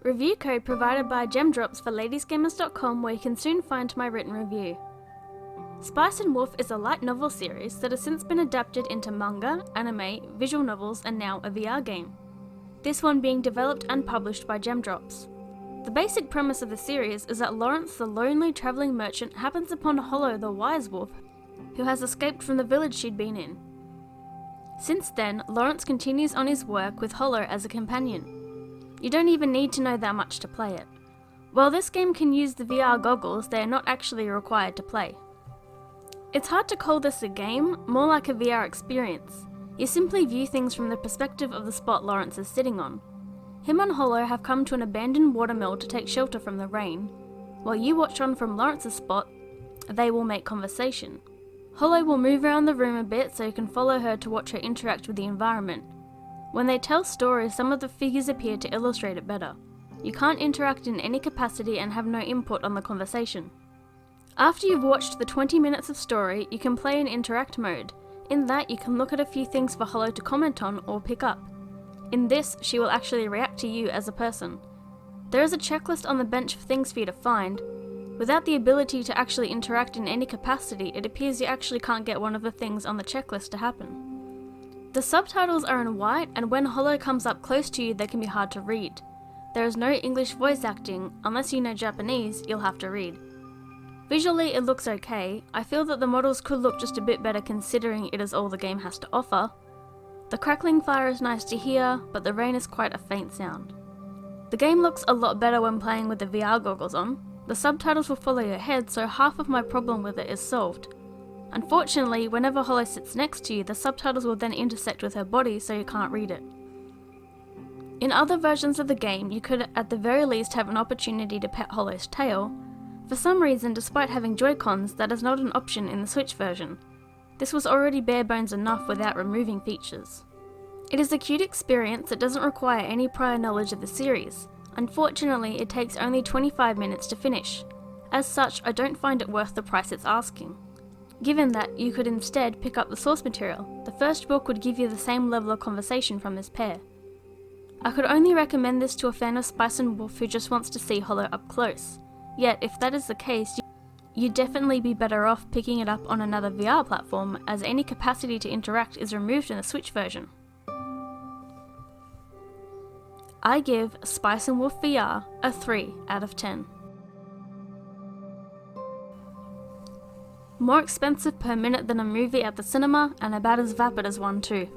Review code provided by Gemdrops for ladiesgamers.com, where you can soon find my written review. Spice and Wolf is a light novel series that has since been adapted into manga, anime, visual novels, and now a VR game. This one being developed and published by Gemdrops. The basic premise of the series is that Lawrence, the lonely travelling merchant, happens upon Hollow, the wise wolf, who has escaped from the village she'd been in. Since then, Lawrence continues on his work with Hollow as a companion. You don't even need to know that much to play it. While this game can use the VR goggles, they are not actually required to play. It's hard to call this a game, more like a VR experience. You simply view things from the perspective of the spot Lawrence is sitting on. Him and Hollow have come to an abandoned watermill to take shelter from the rain. While you watch on from Lawrence's spot, they will make conversation. Hollow will move around the room a bit so you can follow her to watch her interact with the environment. When they tell stories, some of the figures appear to illustrate it better. You can't interact in any capacity and have no input on the conversation. After you've watched the 20 minutes of story, you can play in interact mode. In that, you can look at a few things for Hollow to comment on or pick up. In this, she will actually react to you as a person. There is a checklist on the bench for things for you to find. Without the ability to actually interact in any capacity, it appears you actually can't get one of the things on the checklist to happen. The subtitles are in white, and when Hollow comes up close to you, they can be hard to read. There is no English voice acting. Unless you know Japanese, you'll have to read. Visually, it looks okay. I feel that the models could look just a bit better considering it is all the game has to offer. The crackling fire is nice to hear, but the rain is quite a faint sound. The game looks a lot better when playing with the VR goggles on. The subtitles will follow your head, so half of my problem with it is solved. Unfortunately, whenever Hollow sits next to you, the subtitles will then intersect with her body, so you can't read it. In other versions of the game, you could at the very least have an opportunity to pet Hollow's tail. For some reason, despite having Joy-Cons, that is not an option in the Switch version. This was already bare bones enough without removing features. It is a cute experience that doesn't require any prior knowledge of the series. Unfortunately, it takes only 25 minutes to finish. As such, I don't find it worth the price it's asking. Given that, you could instead pick up the source material. The first book would give you the same level of conversation from this pair. I could only recommend this to a fan of Spice and Wolf who just wants to see Hollow up close. Yet, if that is the case, you'd definitely be better off picking it up on another VR platform, as any capacity to interact is removed in the Switch version. I give Spice and Wolf VR a 3 out of 10. More expensive per minute than a movie at the cinema, and about as vapid as one too.